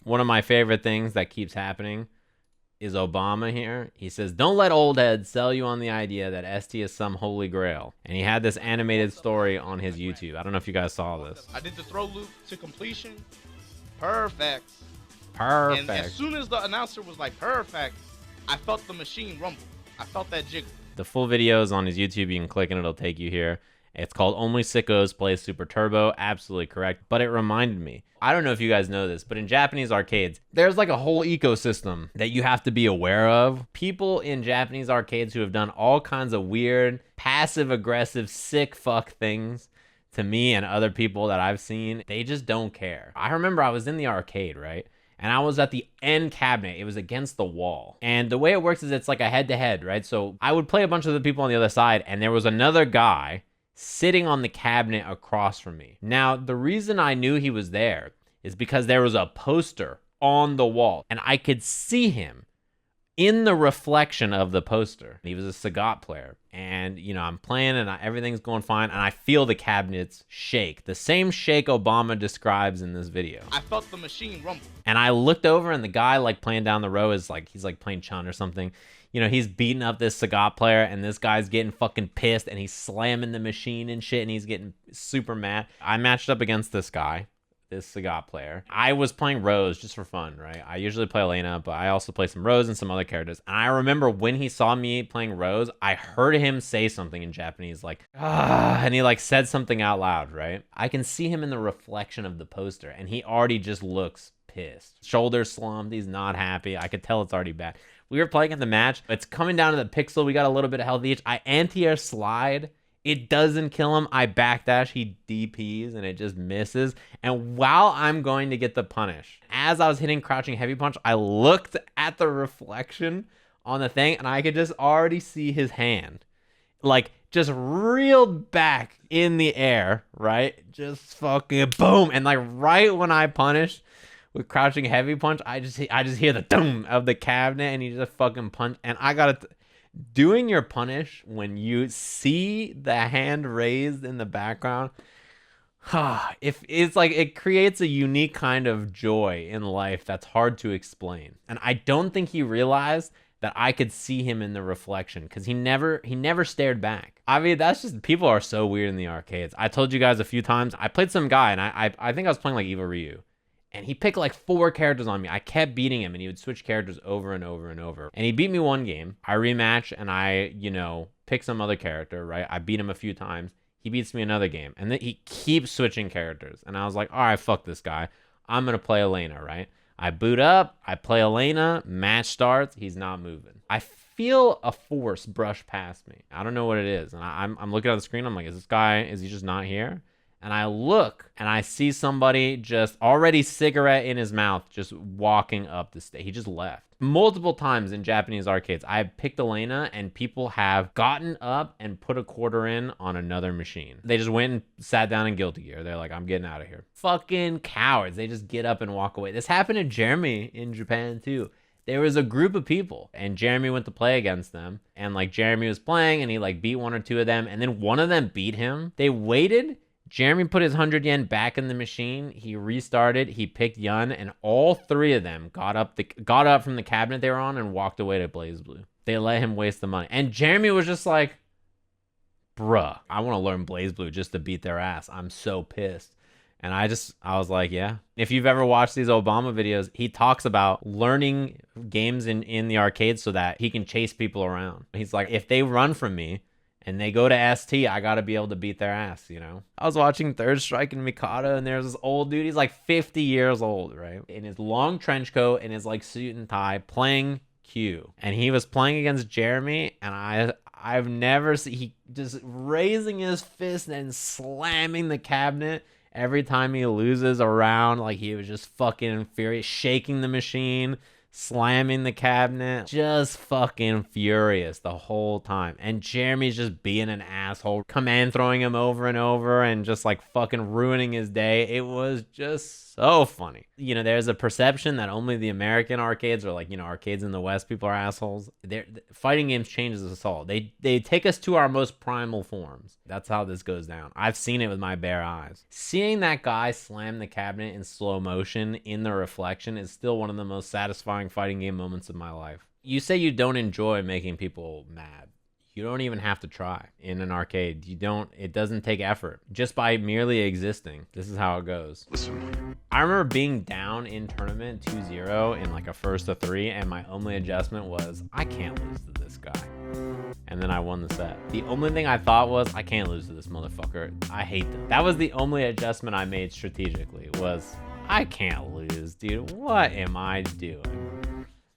One of my favorite things that keeps happening is Obama here. He says, don't let old heads sell you on the idea that ST is some holy grail. And he had this animated story on his YouTube. I don't know if you guys saw this. I did the throw loop to completion. Perfect. Perfect. And as soon as the announcer was like, perfect, I felt the machine rumble. I felt that jiggle. The full video is on his YouTube. You can click and it'll take you here. It's called Only Sickos Play Super Turbo. Absolutely correct. But it reminded me. I don't know if you guys know this, but in Japanese arcades, there's like a whole ecosystem that you have to be aware of. People in Japanese arcades who have done all kinds of weird, passive-aggressive, sick fuck things to me and other people that I've seen, they just don't care. I remember I was in the arcade, right? And I was at the end cabinet. It was against the wall. And the way it works is it's like a head-to-head, right? So I would play a bunch of the people on the other side, and there was another guy sitting on the cabinet across from me. Now, the reason I knew he was there is because there was a poster on the wall, and I could see him in the reflection of the poster. He was a Sagat player, and you know, I'm playing and everything's going fine, and I feel the cabinets shake. The same shake Obama describes in this video. I felt the machine rumble. And I looked over, and the guy like playing down the row is like, he's like playing Chun or something. You know, he's beating up this Sagat player, and this guy's getting fucking pissed, and he's slamming the machine and shit, and he's getting super mad. I matched up against this guy, this Sagat player. I was playing Rose just for fun, right? I usually play Elena, but I also play some Rose and some other characters. And I remember when he saw me playing Rose, I heard him say something in Japanese, like, ah, and he like said something out loud, right? I can see him in the reflection of the poster, and he already just looks pissed. Shoulders slumped, he's not happy. I could tell it's already bad. We were playing in the match. It's coming down to the pixel. We got a little bit of health each. I anti-air slide. It doesn't kill him. I backdash. He DPs and it just misses. And while I'm going to get the punish, as I was hitting crouching heavy punch, I looked at the reflection on the thing and I could just already see his hand. Like, just reeled back in the air, right? Just fucking boom. And like right when I punished, with crouching heavy punch, I just hear the thump of the cabinet, and he just fucking punch. And I got it. Doing your punish when you see the hand raised in the background, if it's like it creates a unique kind of joy in life that's hard to explain. And I don't think he realized that I could see him in the reflection because he never stared back. I mean, that's just, people are so weird in the arcades. I told you guys a few times. I played some guy, and I think I was playing like Eva Ryu. And he picked like 4 characters on me. I kept beating him, and he would switch characters over and over and over. And he beat me one game. I rematch, and I, you know, pick some other character, right? I beat him a few times. He beats me another game. And then he keeps switching characters. And I was like, all right, fuck this guy. I'm going to play Elena, right? I boot up. I play Elena. Match starts. He's not moving. I feel a force brush past me. I don't know what it is. And I'm looking at the screen. I'm like, is he just not here? And I look, and I see somebody just already cigarette in his mouth, just walking up the stage. He just left. Multiple times in Japanese arcades, I've picked Elena, and people have gotten up and put a quarter in on another machine. They just went and sat down in Guilty Gear. They're like, I'm getting out of here. Fucking cowards. They just get up and walk away. This happened to Jeremy in Japan, too. There was a group of people, and Jeremy went to play against them. And, like, Jeremy was playing, and he, like, beat one or two of them. And then one of them beat him. They waited. Jeremy put his 100 yen back in the machine. He restarted. He picked Yun, and all 3 of them got up from the cabinet they were on and walked away to BlazBlue. They let him waste the money. And Jeremy was just like, bruh, I want to learn BlazBlue just to beat their ass. I'm so pissed. And I was like, yeah. If you've ever watched these Obama videos, he talks about learning games in the arcade so that he can chase people around. He's like, if they run from me, and they go to ST, I gotta be able to beat their ass, you know? I was watching Third Strike and Mikado, and there's this old dude, he's like 50 years old, right? In his long trench coat and his like suit and tie, playing Q. And he was playing against Jeremy, and I've never seen, he just raising his fist and slamming the cabinet every time he loses a round. Like, he was just fucking furious, shaking the machine, slamming the cabinet, just fucking furious the whole time. And Jeremy's just being an asshole, command throwing him over and over and just like fucking ruining his day. It was just so funny. You know, there's a perception that only the American arcades, or like, you know, arcades in the West, people are assholes. Fighting games changes us all. They take us to our most primal forms. That's how this goes down. I've seen it with my bare eyes. Seeing that guy slam the cabinet in slow motion in the reflection is still one of the most satisfying fighting game moments of my life. You say you don't enjoy making people mad. You don't even have to try in an arcade. It doesn't take effort. Just by merely existing. This is how it goes. Listen. I remember being down in tournament 2-0 in like a first of 3, and my only adjustment was, I can't lose to this guy. And then I won the set. The only thing I thought was, I can't lose to this motherfucker. I hate them. That was the only adjustment I made strategically, was, I can't lose, dude. What am I doing?